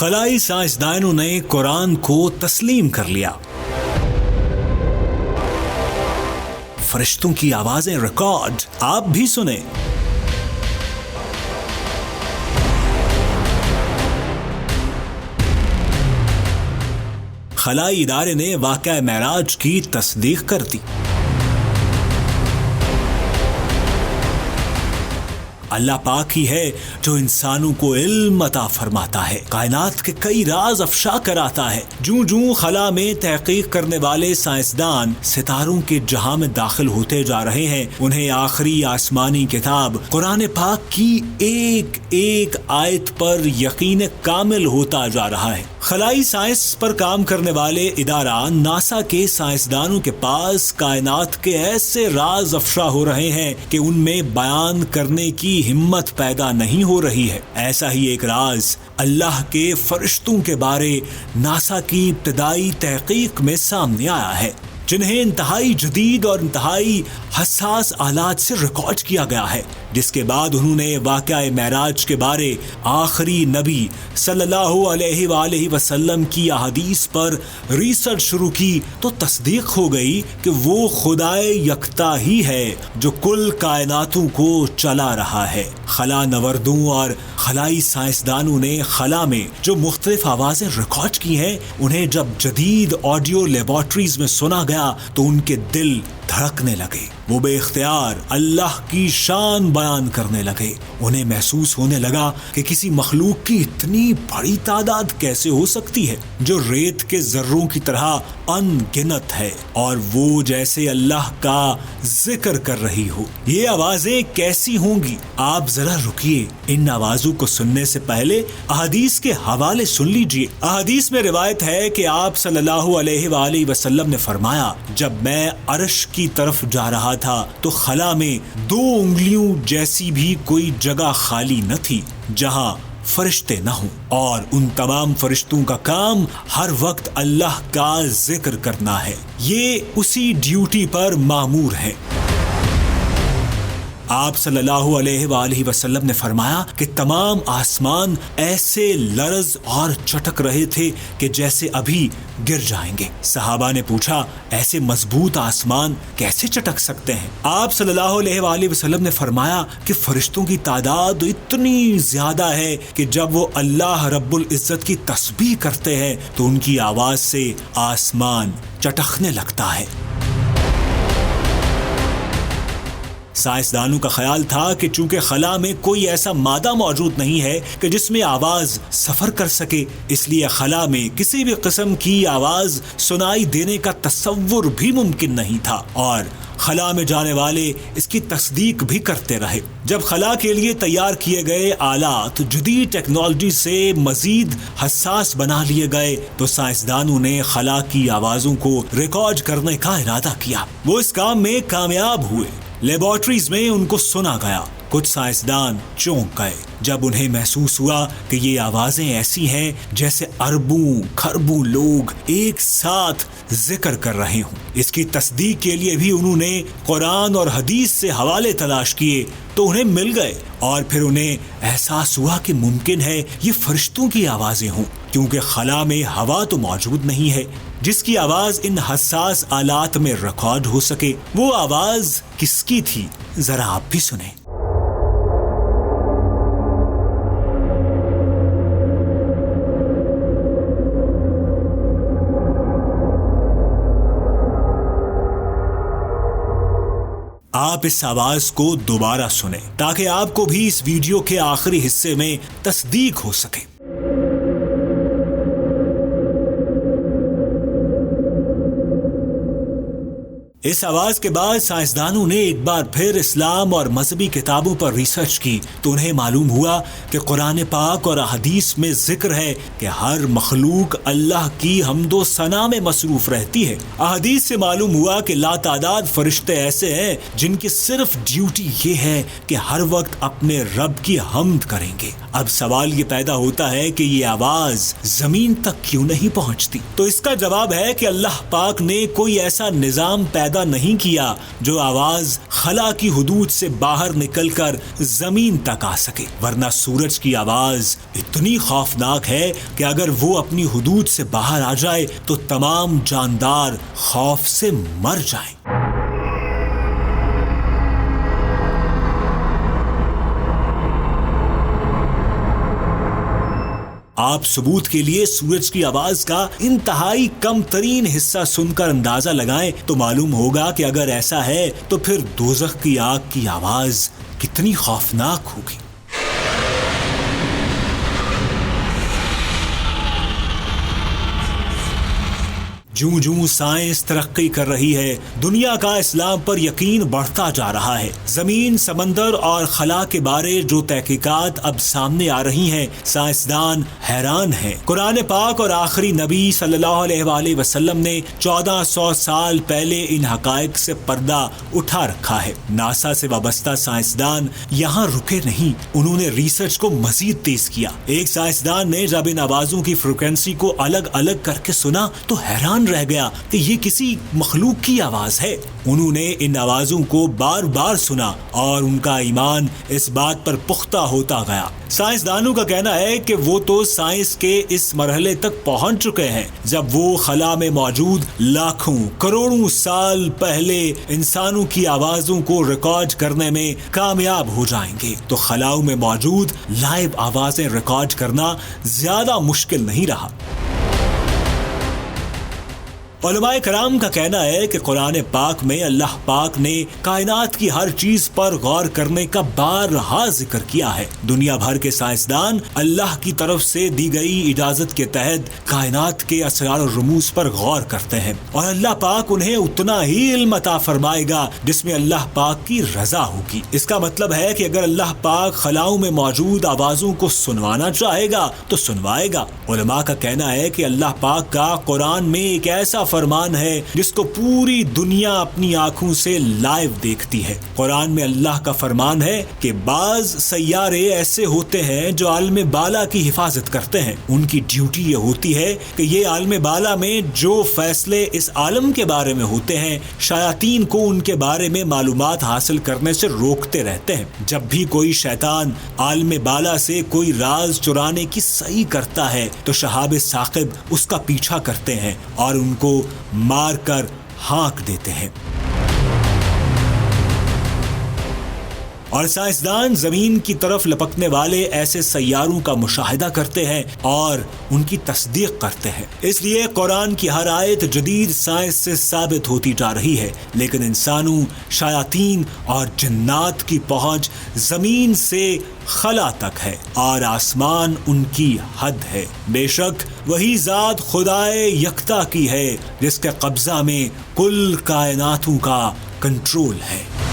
خلائی سائنسدانوں نے قرآن کو تسلیم کر لیا۔ فرشتوں کی آوازیں ریکارڈ، آپ بھی سنیں۔ خلائی ادارے نے واقعہ معراج کی تصدیق کر دی۔ اللہ پاک ہی ہے جو انسانوں کو علم عطا فرماتا ہے، کائنات کے کئی راز افشا کراتا ہے۔ جوں جوں خلا میں تحقیق کرنے والے سائنسدان ستاروں کے جہاں میں داخل ہوتے جا رہے ہیں، انہیں آخری آسمانی کتاب قرآن پاک کی ایک ایک آیت پر یقین کامل ہوتا جا رہا ہے۔ خلائی سائنس پر کام کرنے والے ادارہ ناسا کے سائنسدانوں کے پاس کائنات کے ایسے راز افشا ہو رہے ہیں کہ ان میں بیان کرنے کی ہمت پیدا نہیں ہو رہی ہے۔ ایسا ہی ایک راز اللہ کے فرشتوں کے بارے ناسا کی ابتدائی تحقیق میں سامنے آیا ہے، جنہیں انتہائی جدید اور انتہائی حساس آلات سے ریکارڈ کیا گیا ہے، جس کے بعد انہوں نے واقعہ معراج کے بارے آخری نبی صلی اللہ علیہ وآلہ وسلم کی احادیث پر ریسرچ شروع کی تو تصدیق ہو گئی کہ وہ خدائے یکتا ہی ہے جو کل کائناتوں کو چلا رہا ہے۔ خلا نوردوں اور خلائی سائنسدانوں نے خلا میں جو مختلف آوازیں ریکارڈ کی ہیں، انہیں جب جدید آڈیو لیبارٹریز میں سنا گیا تو ان کے دل دھڑکنے لگے، وہ بے اختیار اللہ کی شان بیان کرنے لگے۔ انہیں محسوس ہونے لگا کہ کسی مخلوق کی اتنی بڑی تعداد کیسے ہو سکتی ہے جو ریت کے ذروں کی طرح ان گنت ہے اور وہ جیسے اللہ کا ذکر کر رہی ہو۔ یہ آوازیں کیسی ہوں گی؟ آپ ذرا رکیے، ان آوازوں کو سننے سے پہلے احادیث کے حوالے سن لیجئے۔ احادیث میں روایت ہے کہ آپ صلی اللہ علیہ وآلہ وسلم نے فرمایا، جب میں عرش کی طرف جا رہا تھا تو خلا میں 2 انگلیوں جیسی بھی کوئی جگہ خالی نہ تھی جہاں فرشتے نہ ہوں، اور ان تمام فرشتوں کا کام ہر وقت اللہ کا ذکر کرنا ہے، یہ اسی ڈیوٹی پر مامور ہے۔ آپ صلی اللہ علیہ وآلہ وسلم نے فرمایا کہ تمام آسمان ایسے لرز اور چٹک رہے تھے کہ جیسے ابھی گر جائیں گے۔ صحابہ نے پوچھا، ایسے مضبوط آسمان کیسے چٹک سکتے ہیں؟ آپ صلی اللہ علیہ وآلہ وسلم نے فرمایا کہ فرشتوں کی تعداد اتنی زیادہ ہے کہ جب وہ اللہ رب العزت کی تسبیح کرتے ہیں تو ان کی آواز سے آسمان چٹکنے لگتا ہے۔ سائنسدانوں کا خیال تھا کہ چونکہ خلا میں کوئی ایسا مادہ موجود نہیں ہے کہ جس میں آواز سفر کر سکے، اس لیے خلا میں کسی بھی قسم کی آواز سنائی دینے کا تصور بھی ممکن نہیں تھا، اور خلا میں جانے والے اس کی تصدیق بھی کرتے رہے۔ جب خلا کے لیے تیار کیے گئے آلات جدید ٹیکنالوجی سے مزید حساس بنا لیے گئے تو سائنسدانوں نے خلا کی آوازوں کو ریکارڈ کرنے کا ارادہ کیا۔ وہ اس کام میں کامیاب ہوئے۔ لیبارٹریز میں ان کو سنا گیا۔ کچھ سائنسدان چونک گئے جب انہیں محسوس ہوا کہ یہ آوازیں ایسی ہیں جیسے اربوں کھربوں لوگ ایک ساتھ ذکر کر رہے ہوں۔ اس کی تصدیق کے لیے بھی انہوں نے قرآن اور حدیث سے حوالے تلاش کیے تو انہیں مل گئے، اور پھر انہیں احساس ہوا کہ ممکن ہے یہ فرشتوں کی آوازیں ہوں، کیونکہ خلا میں ہوا تو موجود نہیں ہے جس کی آواز ان حساس آلات میں ریکارڈ ہو سکے۔ وہ آواز کس کی تھی؟ ذرا آپ بھی سنیں۔ آپ اس آواز کو دوبارہ سنیں تاکہ آپ کو بھی اس ویڈیو کے آخری حصے میں تصدیق ہو سکے۔ اس آواز کے بعد سائنسدانوں نے ایک بار پھر اسلام اور مذہبی کتابوں پر ریسرچ کی تو انہیں معلوم ہوا کہ قرآن پاک اور احادیث میں ذکر ہے کہ ہر مخلوق اللہ کی حمد و ثنا میں مصروف رہتی ہے۔ احادیث سے معلوم ہوا کہ لاتعداد فرشتے ایسے ہیں جن کی صرف ڈیوٹی یہ ہے کہ ہر وقت اپنے رب کی حمد کریں گے۔ اب سوال یہ پیدا ہوتا ہے کہ یہ آواز زمین تک کیوں نہیں پہنچتی؟ تو اس کا جواب ہے کہ اللہ پاک نے کوئی ایسا نظام پیدا نہیں کیا جو آواز خلا کی حدود سے باہر نکل کر زمین تک آ سکے، ورنہ سورج کی آواز اتنی خوفناک ہے کہ اگر وہ اپنی حدود سے باہر آ جائے تو تمام جاندار خوف سے مر جائیں۔ آپ ثبوت کے لیے سورج کی آواز کا انتہائی کم ترین حصہ سن کر اندازہ لگائیں تو معلوم ہوگا کہ اگر ایسا ہے تو پھر دوزخ کی آگ کی آواز کتنی خوفناک ہوگی۔ جوں جوں سائنس ترقی کر رہی ہے، دنیا کا اسلام پر یقین بڑھتا جا رہا ہے۔ زمین، سمندر اور خلا کے بارے جو تحقیقات اب سامنے آ رہی ہیں، سائنسدان حیران ہیں۔ قرآن پاک اور آخری نبی صلی اللہ علیہ وآلہ وسلم نے 1400 سال پہلے ان حقائق سے پردہ اٹھا رکھا ہے۔ ناسا سے وابستہ سائنسدان یہاں رکے نہیں، انہوں نے ریسرچ کو مزید تیز کیا۔ ایک سائنسدان نے جب ان آوازوں کی فریکوینسی کو الگ الگ کر کے سنا تو حیران رہ گیا کہ یہ کسی مخلوق کی آواز ہے۔ انہوں نے ان آوازوں کو بار بار سنا اور ان کا ایمان اس بات پر پختہ ہوتا گیا۔ سائنسدانوں کا کہنا ہے کہ وہ تو سائنس کے اس مرحلے تک پہنچ چکے ہیں جب وہ خلا میں موجود لاکھوں کروڑوں سال پہلے انسانوں کی آوازوں کو ریکارڈ کرنے میں کامیاب ہو جائیں گے تو خلاؤں میں موجود لائیو آوازیں ریکارڈ کرنا زیادہ مشکل نہیں رہا۔ علماء کرام کا کہنا ہے کہ قرآن پاک میں اللہ پاک نے کائنات کی ہر چیز پر غور کرنے کا بارہا ذکر کیا ہے۔ دنیا بھر کے سائنسدان اللہ کی طرف سے دی گئی اجازت کے تحت کائنات کے اسرار و رموز پر غور کرتے ہیں اور اللہ پاک انہیں اتنا ہی علم عطا فرمائے گا جس میں اللہ پاک کی رضا ہوگی۔ اس کا مطلب ہے کہ اگر اللہ پاک خلاؤں میں موجود آوازوں کو سنوانا چاہے گا تو سنوائے گا۔ علماء کا کہنا ہے کہ اللہ پاک کا قرآن میں ایک ایسا فرمان ہے جس کو پوری دنیا اپنی آنکھوں سے لائیو دیکھتی ہے۔ قرآن میں اللہ کا فرمان ہے کہ بعض سیارے ایسے ہوتے ہیں جو عالم بالا کی حفاظت کرتے ہیں، ان کی ڈیوٹی یہ ہوتی ہے کہ یہ عالم بالا میں جو فیصلے اس عالم کے بارے میں ہوتے ہیں شیاطین کو ان کے بارے میں معلومات حاصل کرنے سے روکتے رہتے ہیں۔ جب بھی کوئی شیطان عالم بالا سے کوئی راز چرانے کی صحیح کرتا ہے تو شہاب ثاقب اس کا پیچھا کرتے ہیں اور ان کو مار کر ہانک دیتے ہیں۔ اور سائنسدان زمین کی طرف لپکنے والے ایسے سیاروں کا مشاہدہ کرتے ہیں اور ان کی تصدیق کرتے ہیں۔ اس لیے قرآن کی ہر آیت جدید سائنس سے ثابت ہوتی جا رہی ہے، لیکن انسانوں، شیاطین اور جنات کی پہنچ زمین سے خلا تک ہے اور آسمان ان کی حد ہے۔ بے شک وہی ذات خدائے یکتا کی ہے جس کے قبضہ میں کل کائناتوں کا کنٹرول ہے۔